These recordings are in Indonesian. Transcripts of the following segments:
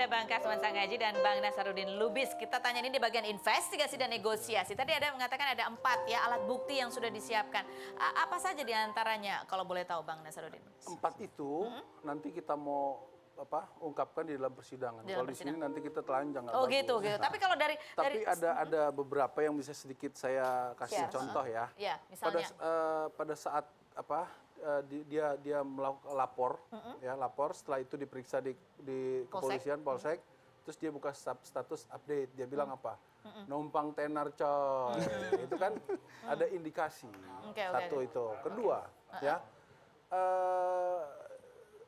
Bang Kasman Sangaji dan Bang Nasaruddin Lubis. Kita tanya ini di bagian investigasi dan negosiasi. Tadi ada mengatakan ada 4 ya alat bukti yang sudah disiapkan. Apa saja diantaranya kalau boleh tahu Bang Nasaruddin? 4 itu nanti kita mau ungkapkan di dalam persidangan. Kalau di sini nanti kita telanjang. Oh gitu. Tapi kalau tapi ada beberapa yang bisa sedikit saya kasih contoh ya. Ya, misalnya. Pada saat dia melakukan lapor, setelah itu diperiksa di kepolisian Polsek, terus dia buka status update, dia bilang apa? Numpang tenar coy. Itu kan ada indikasi. Satu itu. Kedua, ya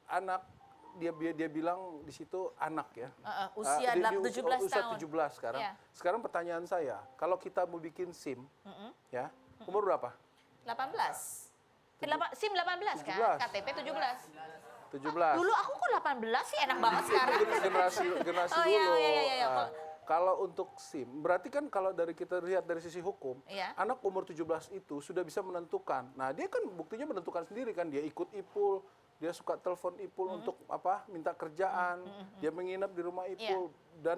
anak dia bilang di situ anak ya. Usia 17 tahun. Usia 17 sekarang. Sekarang pertanyaan saya, kalau kita mau bikin SIM, ya umur berapa? 18. SIM 18 kan? KTP 17. 17. Dulu aku kok 18 sih, enak banget sekarang. Generasi dulu. Iya. Kalau untuk SIM, berarti kan kalau kita lihat dari sisi hukum, anak umur 17 itu sudah bisa menentukan. Nah, dia kan buktinya menentukan sendiri kan, dia ikut IPUL, dia suka telepon IPUL untuk minta kerjaan, dia menginap di rumah IPUL dan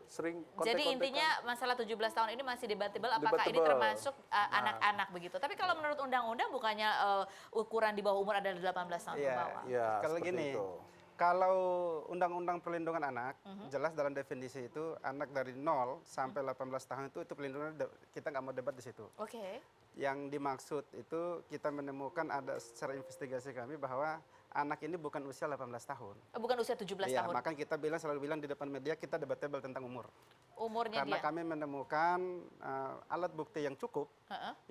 sering kontak-kontakan. Jadi intinya masalah 17 tahun ini masih debatable apakah ini termasuk anak-anak begitu. Tapi kalau menurut undang-undang bukannya ukuran di bawah umur adalah 18 tahun ke bawah. Iya, kalau gini, kalau Undang-Undang Perlindungan Anak, jelas dalam definisi itu anak dari 0 sampai 18 tahun itu pelindungan, kita nggak mau debat di situ. Oke. Yang dimaksud itu kita menemukan ada secara investigasi kami bahwa anak ini bukan usia 18 tahun. Bukan usia 17 tahun. Makanya kita selalu bilang di depan media kita debatable tentang umur. Umurnya karena dia. Kami menemukan alat bukti yang cukup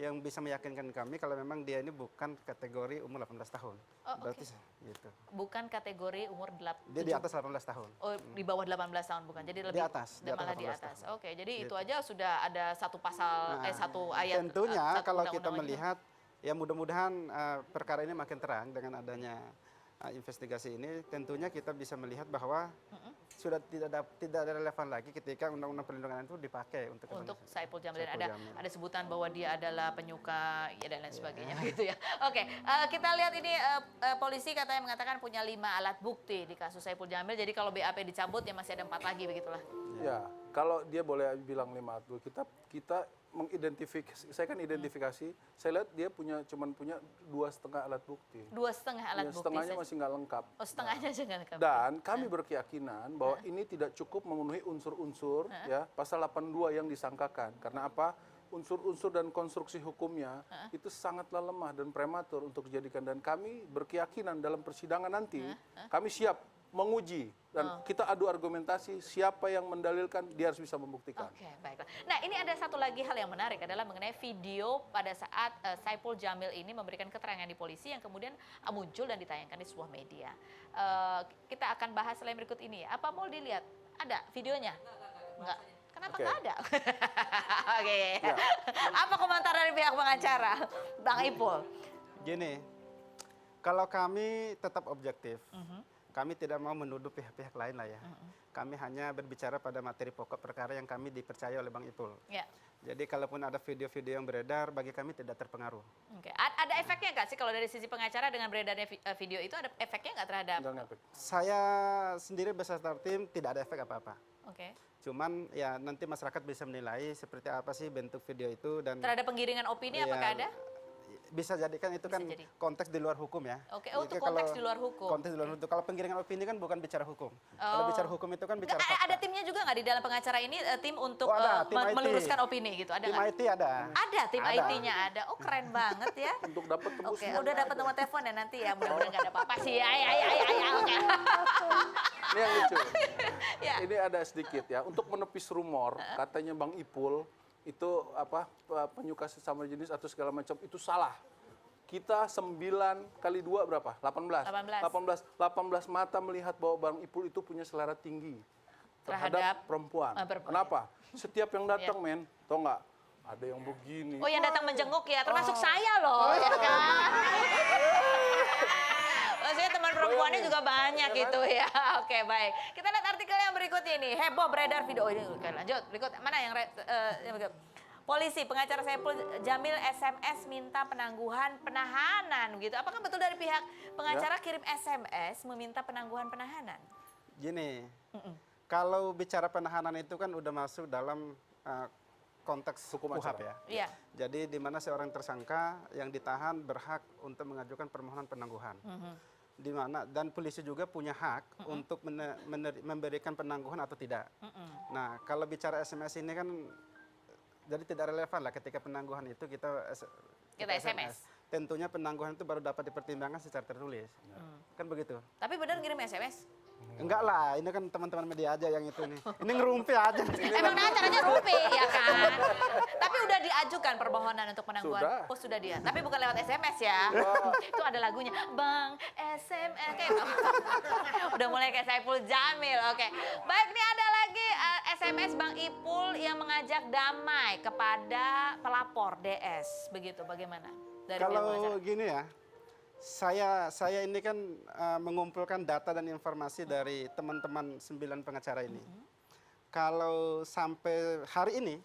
yang bisa meyakinkan kami kalau memang dia ini bukan kategori umur 18 tahun. Berarti gitu. Bukan kategori umur 8. Dia di atas 18 tahun. Oh, di bawah 18 tahun bukan. Jadi lebih di atas. Malah di atas. Oke, jadi gitu. Itu aja sudah ada satu pasal satu ayat. Tentunya kalau kita melihat ya mudah-mudahan perkara ini makin terang dengan adanya investigasi ini, tentunya kita bisa melihat bahwa sudah tidak ada relevan lagi ketika Undang-Undang Perlindungan itu dipakai untuk Saipul Jamil. Ada sebutan bahwa dia adalah penyuka ya dan lain sebagainya gitu ya. Oke, kita lihat ini polisi katanya mengatakan punya 5 alat bukti di kasus Saipul Jamil. Jadi kalau BAP dicabut ya masih ada 4 lagi begitulah. Ya, kalau dia boleh bilang 5 alat bukti, kita mengidentifikasi, saya kan identifikasi, saya lihat dia cuman punya 2,5 alat bukti. 2,5 alat bukti. Setengahnya masih nggak lengkap. Oh, setengahnya aja nggak lengkap. Dan kami berkeyakinan bahwa ini tidak cukup memenuhi unsur-unsur ya pasal 82 yang disangkakan. Karena apa? Unsur-unsur dan konstruksi hukumnya itu sangatlah lemah dan prematur untuk dijadikan. Dan kami berkeyakinan dalam persidangan nanti kami siap menguji dan kita adu argumentasi, siapa yang mendalilkan dia harus bisa membuktikan. Oke, baiklah. Nah, ini ada satu lagi hal yang menarik adalah mengenai video pada saat Saipul Jamil ini memberikan keterangan di polisi yang kemudian muncul dan ditayangkan di sebuah media. Kita akan bahas selain berikut ini. Apa mau dilihat? Ada videonya? Enggak. Kenapa nggak ada? Oke. Ya. Apa komentar dari pihak pengacara, Bang Ipul? Gini, kalau kami tetap objektif, kami tidak mau menuduh pihak-pihak lain lah ya. Kami hanya berbicara pada materi pokok perkara yang kami dipercaya oleh Bang Ipul. Ya. Jadi kalaupun ada video-video yang beredar, bagi kami tidak terpengaruh. Oke. Ada efeknya nggak sih kalau dari sisi pengacara dengan beredarnya video itu ada efeknya nggak terhadap? Saya sendiri beserta tim tidak ada efek apa-apa. Oke. Cuman ya nanti masyarakat bisa menilai seperti apa sih bentuk video itu dan terhadap penggiringan opini apakah ada? Bisa jadikan itu kan konteks di luar hukum ya. Oke, untuk konteks di luar hukum. Konteks di luar hukum. Kalau penggiringan opini kan bukan bicara hukum. Kalau bicara hukum itu kan bicara fakta. Ada timnya juga nggak di dalam pengacara ini, tim untuk meluruskan opini gitu? Ada tim IT ada. Ada, tim IT-nya ada. Oh, keren banget ya. Untuk dapat tembus. Oke, udah dapat nomor telepon ya nanti ya. Mudah-mudahan nggak ada apa-apa sih. Oke. Ini yang lucu. Ini ada sedikit ya. Untuk menepis rumor, katanya Bang Ipul, itu penyuka sesama jenis atau segala macam itu salah. Kita 9 kali 2 berapa? 18 mata melihat bahwa Bang Ipul itu punya selera tinggi terhadap perempuan. Kenapa? Setiap yang datang tau nggak? Ada yang begini. Oh, yang datang menjenguk ya, termasuk saya loh, ya kan? Maksudnya teman perempuannya juga banyak gitu ya. Oke, baik. Kita lihat artikel yang berikutnya ini. Heboh beredar video ini. Oke, lanjut. Berikut mana yang polisi pengacara Saipul Jamil SMS minta penangguhan penahanan gitu. Apakah betul dari pihak pengacara kirim SMS meminta penangguhan penahanan? Gini, kalau bicara penahanan itu kan udah masuk dalam konteks Hukum KUHP acara. ya. Iya. Jadi di mana seorang tersangka yang ditahan berhak untuk mengajukan permohonan penangguhan. Di mana dan polisi juga punya hak untuk memberikan penangguhan atau tidak. Nah, kalau bicara SMS ini kan jadi tidak relevan lah ketika penangguhan itu kita SMS. Tentunya penangguhan itu baru dapat dipertimbangkan secara tertulis. Kan begitu. Tapi benar ngirim SMS? Enggak lah, ini kan teman-teman media aja yang itu nih. Ini ngerumpi aja. Emang acaranya rumpi, ya kan? Tapi udah diajukan permohonan untuk penangguhan. Sudah. Oh, sudah dia. Tapi bukan lewat SMS ya. Itu ada lagunya. Bang, SMS. Kayak udah mulai kayak Saiful Jamil. Oke. Baik, nih ada lagi SMS Bang Ipul yang mengajak damai kepada pelapor DS. Begitu, bagaimana? Dari pihak Kalau pengacara? gini ya, saya ini kan mengumpulkan data dan informasi dari teman-teman 9 pengacara ini. Kalau sampai hari ini,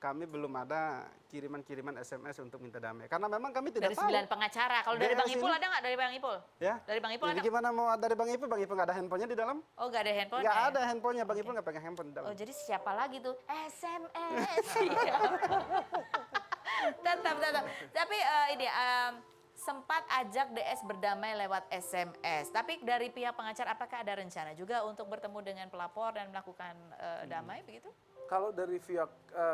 kami belum ada kiriman-kiriman SMS untuk minta damai. Karena memang kami tidak Dari tahu. 9 pengacara. Kalau dari DS Bang Ipul ini- ada nggak dari Bang Ipul? Ya. Dari Bang Ipul Jadi ada? gimana mau dari Bang Ipul? Bang Ipul nggak ada handphonenya di dalam? Oh, nggak ada handphone? Nggak ada handphonenya. Bang Ipul nggak pegang handphone di dalam. Oh, jadi siapa lagi tuh? SMS. Iya. tetap. Tapi ini sempat ajak DS berdamai lewat SMS. Tapi dari pihak pengacara apakah ada rencana juga untuk bertemu dengan pelapor dan melakukan damai begitu? Kalau dari pihak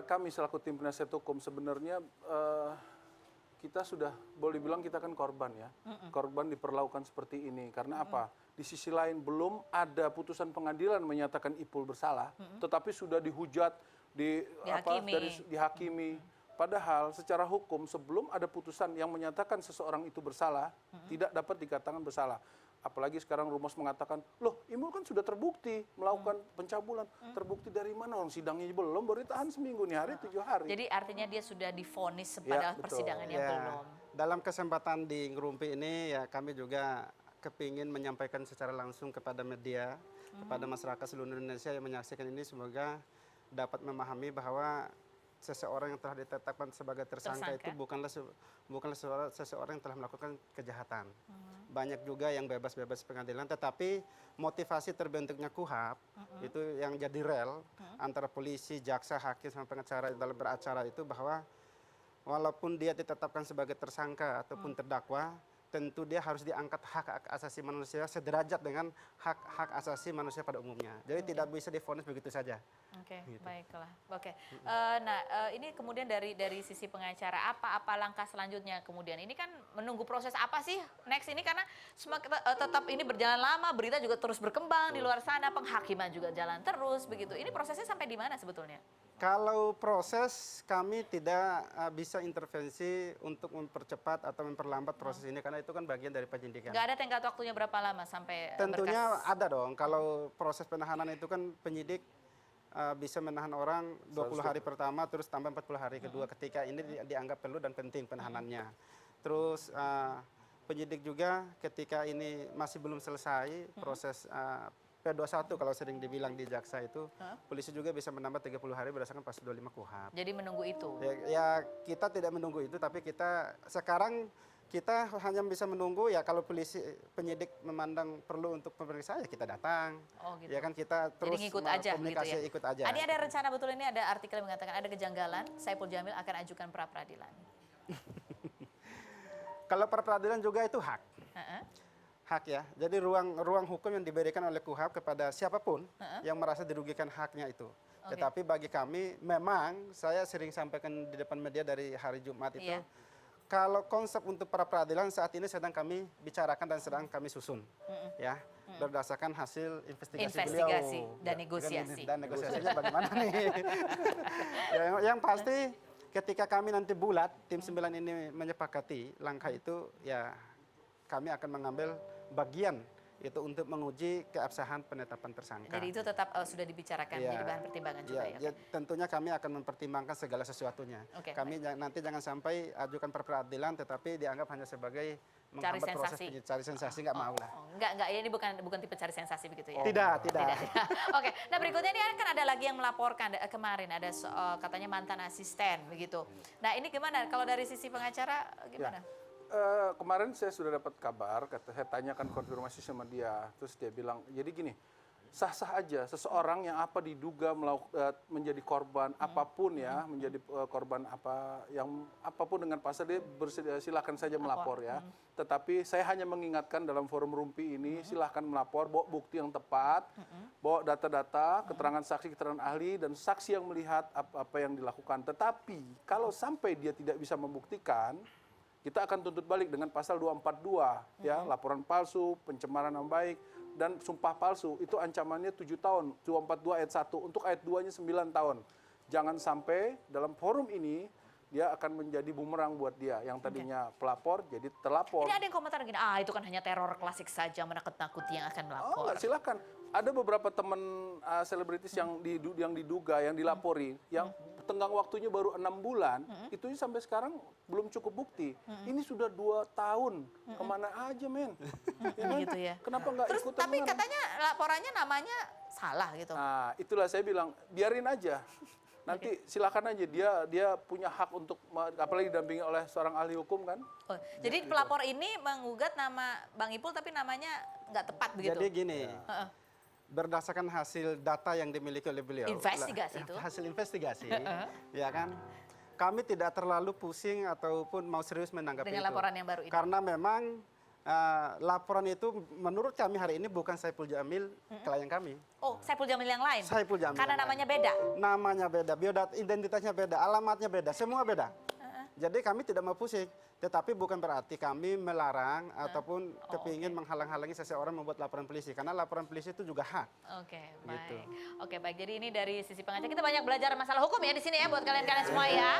kami selaku tim penasihat hukum sebenarnya kita sudah boleh bilang kita kan korban ya. Korban diperlakukan seperti ini. Karena apa? Di sisi lain belum ada putusan pengadilan menyatakan Ipul bersalah, tetapi sudah dihujat, dihakimi. Padahal secara hukum sebelum ada putusan yang menyatakan seseorang itu bersalah, tidak dapat dikatakan bersalah. Apalagi sekarang Rumas mengatakan, loh Ipul kan sudah terbukti melakukan pencabulan. Terbukti dari mana? Orang sidangnya belum, baru ditahan seminggu nih hari, 7 hari. Jadi artinya dia sudah divonis pada betul. persidangannya Ya, belum. dalam kesempatan di Ngerumpi ini ya kami juga kepingin menyampaikan secara langsung kepada media, kepada masyarakat seluruh Indonesia yang menyaksikan ini semoga dapat memahami bahwa seseorang yang telah ditetapkan sebagai tersangka itu bukanlah seseorang yang telah melakukan kejahatan. Banyak juga yang bebas-bebas pengadilan, tetapi motivasi terbentuknya KUHP itu yang jadi rel antara polisi, jaksa, hakim, sama pengacara dalam beracara itu bahwa walaupun dia ditetapkan sebagai tersangka ataupun terdakwa, tentu dia harus diangkat hak asasi manusia sederajat dengan hak asasi manusia pada umumnya. Jadi tidak bisa divonis begitu saja. Oke, Gitu. baiklah. Oke. Ini kemudian dari sisi pengacara apa langkah selanjutnya kemudian? Ini kan menunggu proses apa sih next ini karena tetap ini berjalan lama, berita juga terus berkembang di luar sana, penghakiman juga jalan terus begitu. Ini prosesnya sampai di mana sebetulnya? Kalau proses kami tidak bisa intervensi untuk mempercepat atau memperlambat proses ini karena itu kan bagian dari penyidikan. Nggak ada tenggat waktunya berapa lama sampai Tentunya berkas? ada dong. Kalau proses penahanan itu kan penyidik bisa menahan orang 20 hari pertama terus tambah 40 hari kedua ketika ini dianggap perlu dan penting penahanannya. Terus penyidik juga ketika ini masih belum selesai proses P21 kalau sering dibilang di jaksa itu, polisi juga bisa menambah 30 hari berdasarkan pasal 25 KUHP. Jadi menunggu itu. Ya kita tidak menunggu itu, tapi kita sekarang kita hanya bisa menunggu ya kalau polisi penyidik memandang perlu untuk pemeriksaan ya kita datang. Oh gitu. Ya kan kita terus Jadi ngikut aja komunikasi gitu ya. ikut aja. Ada rencana betul ini ada artikel yang mengatakan ada kejanggalan Saiful Jamil akan ajukan pra peradilan. Kalau pra peradilan juga itu hak. Hak ya. Jadi ruang hukum yang diberikan oleh KUHP kepada siapapun yang merasa dirugikan haknya itu. Oke. Tetapi bagi kami memang saya sering sampaikan di depan media dari hari Jumat itu. Iya. Kalau konsep untuk pra peradilan saat ini sedang kami bicarakan dan sedang kami susun, ya berdasarkan hasil investigasi beliau dan negosiasi. Dan negosiasinya bagaimana nih? yang pasti ketika kami nanti bulat tim 9 ini menyepakati langkah itu, ya kami akan mengambil bagian itu untuk menguji keabsahan penetapan tersangka. Jadi itu tetap sudah dibicarakan menjadi bahan pertimbangan juga ya. Ya, tentunya kami akan mempertimbangkan segala sesuatunya. Oke, Kami nanti jangan sampai ajukan pra peradilan tetapi dianggap hanya sebagai menghambat proses cari sensasi, nggak mau lah. Enggak, ini bukan tipe cari sensasi begitu ya. Tidak. Oke, nah berikutnya ini kan ada lagi yang melaporkan kemarin ada katanya mantan asisten begitu. Nah, ini gimana kalau dari sisi pengacara gimana? Kemarin saya sudah dapat kabar, saya tanyakan konfirmasi sama dia, terus dia bilang, jadi gini, sah-sah aja seseorang yang apa diduga menjadi korban apapun ya, menjadi korban apapun dengan pasal, dia silakan saja melapor ya. Tetapi saya hanya mengingatkan dalam forum Rumpi ini, silahkan melapor, bawa bukti yang tepat, bawa data-data, keterangan saksi, keterangan ahli, dan saksi yang melihat apa yang dilakukan. Tetapi kalau sampai dia tidak bisa membuktikan, kita akan tuntut balik dengan pasal 242 ya, laporan palsu, pencemaran nama baik, dan sumpah palsu. Itu ancamannya 7 tahun, 242 ayat 1, untuk ayat 2-nya 9 tahun. Jangan sampai dalam forum ini dia akan menjadi bumerang buat dia yang tadinya pelapor jadi terlapor. Ini ada yang komentar gini, itu kan hanya teror klasik saja, menakut-nakuti yang akan melapor. Oh enggak, silakan. Ada beberapa teman selebritis yang diduga, yang dilapori, yang tenggang waktunya baru 6 bulan, itu sampai sekarang belum cukup bukti. Ini sudah 2 tahun, kemana aja men? Ya kan? Gitu ya. Kenapa nggak Terus ikut tapi temenan? katanya laporannya namanya salah gitu. Nah, itulah saya bilang, biarin aja. Nanti silakan aja, dia punya hak untuk, apalagi didampingi oleh seorang ahli hukum kan. Oh, jadi pelapor ini mengugat nama Bang Ipul tapi namanya nggak tepat begitu. Jadi gini, berdasarkan hasil data yang dimiliki oleh beliau, Investigasi itu. hasil investigasi, ya kan, kami tidak terlalu pusing ataupun mau serius menanggapi Dengan itu. laporan yang baru ini. Karena memang laporan itu menurut kami hari ini bukan Saipul Jamil klien kami. Oh, Saipul Jamil yang lain? Saipul Jamil Karena yang namanya beda? Namanya beda, biodata identitasnya beda, alamatnya beda, semua beda. Jadi kami tidak mau pusing, tetapi bukan berarti kami melarang ataupun kepingin menghalang-halangi seseorang membuat laporan polisi, karena laporan polisi itu juga hak. Oke, baik. Gitu. Oke, baik. Jadi ini dari sisi pengacara kita banyak belajar masalah hukum ya di sini ya buat kalian-kalian semua ya.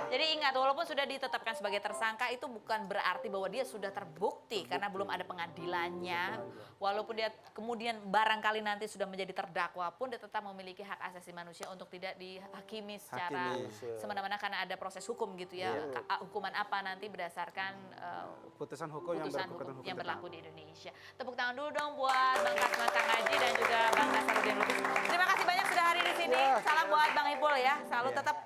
Jadi ingat, walaupun sudah ditetapkan sebagai tersangka itu bukan berarti bahwa dia sudah terbukti karena belum ada pengadilannya. Walaupun dia kemudian barangkali nanti sudah menjadi terdakwa pun dia tetap memiliki hak asasi manusia untuk tidak dihakimi secara semena-mena karena ada proses hukum gitu ya. Hukuman apa nanti berdasarkan Putusan hukum yang berlaku di Indonesia. Tepuk tangan dulu dong buat Bang Kasman Kangaji dan juga Bang Nasaruddin Lubis. Terima kasih banyak sudah hadir di sini. Salam buat Bang Ipul ya. Selalu tetap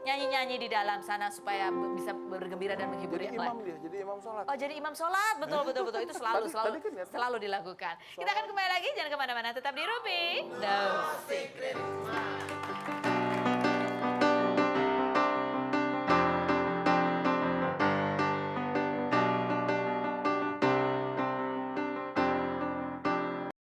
nyanyi-nyanyi di dalam sana supaya bisa bergembira dan menghibur Jadi yang imam lain. dia, jadi imam sholat. Oh, jadi imam sholat, betul itu selalu dilakukan. Kita akan kembali lagi, jangan kemana-mana, tetap di Rumpi. No Secret.